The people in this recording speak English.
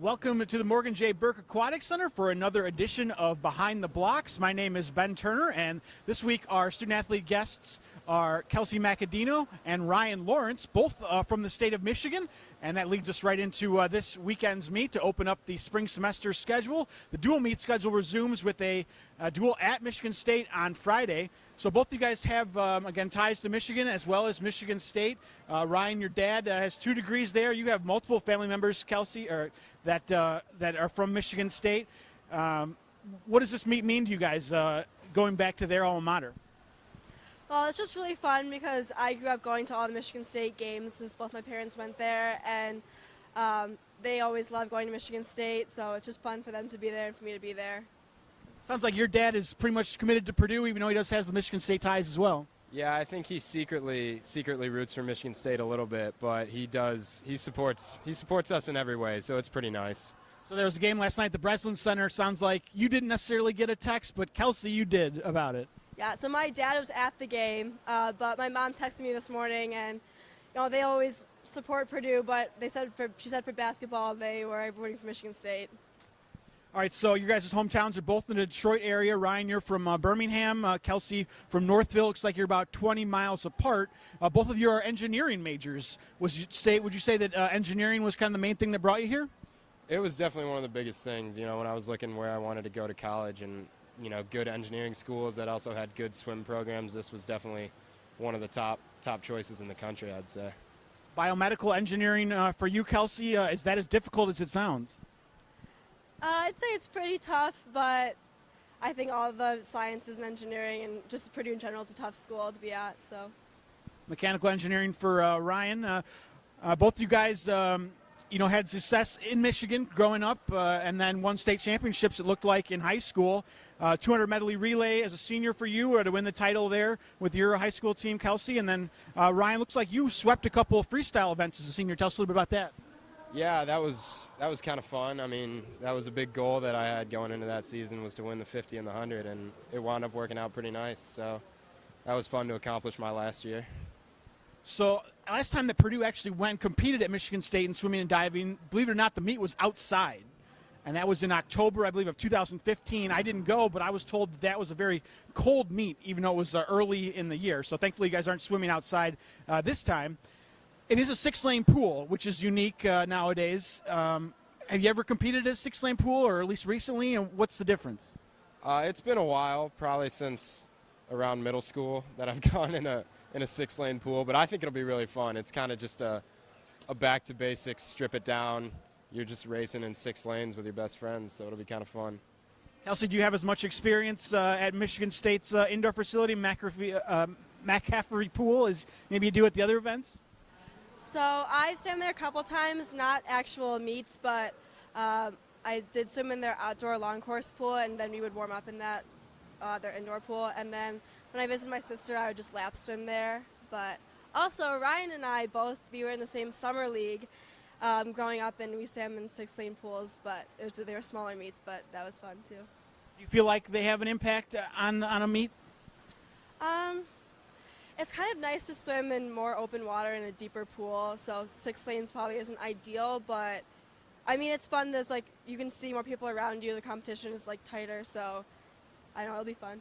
Welcome to the Morgan J. Burke Aquatic Center for another edition of Behind the Blocks. My name is Ben Turner, and this week our student-athlete guests are Kelsey Macaddino and Ryan Lawrence, both from the state of Michigan. And that leads us right into this weekend's meet to open up the spring semester schedule. The dual meet schedule resumes with a duel at Michigan State on Friday. So both of you guys have, again, ties to Michigan as well as Michigan State. Ryan, your dad has 2 degrees there. You have multiple family members, Kelsey, that are from Michigan State. What does this meet mean to you guys, going back to their alma mater? Well, it's just really fun because I grew up going to all the Michigan State games since both my parents went there, and they always love going to Michigan State, so it's just fun for them to be there and for me to be there. Sounds like your dad is pretty much committed to Purdue, even though he has the Michigan State ties as well. Yeah, I think he secretly roots for Michigan State a little bit, but he supports us in every way, so it's pretty nice. So there was a game last night at the Breslin Center. Sounds like you didn't necessarily get a text, but Kelsey, you did about it. Yeah, so my dad was at the game, but my mom texted me this morning, and they always support Purdue, but she said for basketball they were rooting for Michigan State. All right, so your guys' hometowns are both in the Detroit area. Ryan, you're from Birmingham. Kelsey from Northville. Looks like you're about 20 miles apart. Both of you are engineering majors. Would you say that engineering was kind of the main thing that brought you here? It was definitely one of the biggest things, when I was looking where I wanted to go to college and, good engineering schools that also had good swim programs. This was definitely one of the top choices in the country, I'd say. Biomedical engineering for you, Kelsey, is that as difficult as it sounds? I'd say it's pretty tough, but I think all the sciences and engineering and just Purdue in general is a tough school to be at. So, mechanical engineering for Ryan. Both you guys, had success in Michigan growing up, and then won state championships. It looked like in high school. 200 medley relay as a senior for you, or to win the title there with your high school team, Kelsey. And then Ryan, looks like you swept a couple of freestyle events as a senior. Tell us a little bit about that. Yeah, that was kind of fun. I mean, that was a big goal that I had going into that season, was to win the 50 and the 100, and it wound up working out pretty nice. So that was fun to accomplish my last year. So last time that Purdue actually went and competed at Michigan State in swimming and diving, believe it or not, the meet was outside. And that was in October, I believe, of 2015. I didn't go, but I was told that was a very cold meet, even though it was early in the year. So thankfully you guys aren't swimming outside this time. It is a 6-lane pool, which is unique nowadays. Have you ever competed at a 6-lane pool, or at least recently, and what's the difference? It's been a while, probably since around middle school, that I've gone in a 6-lane pool, but I think it'll be really fun. It's kind of just a back to basics, strip it down. You're just racing in 6 lanes with your best friends, so it'll be kind of fun. Kelsey, do you have as much experience at Michigan State's indoor facility, McCaffrey Pool, as maybe you do at the other events? So I've swam there a couple times, not actual meets, but I did swim in their outdoor long course pool, and then we would warm up in that their indoor pool. And then when I visited my sister, I would just lap swim there. But also, Ryan and I we were in the same summer league growing up, and we swam in 6-lane pools, but they were smaller meets, but that was fun too. Do you feel like they have an impact on a meet? It's kind of nice to swim in more open water in a deeper pool, so 6 lanes probably isn't ideal, but I mean, it's fun. You can see more people around you. The competition is tighter, so I don't know, it'll be fun.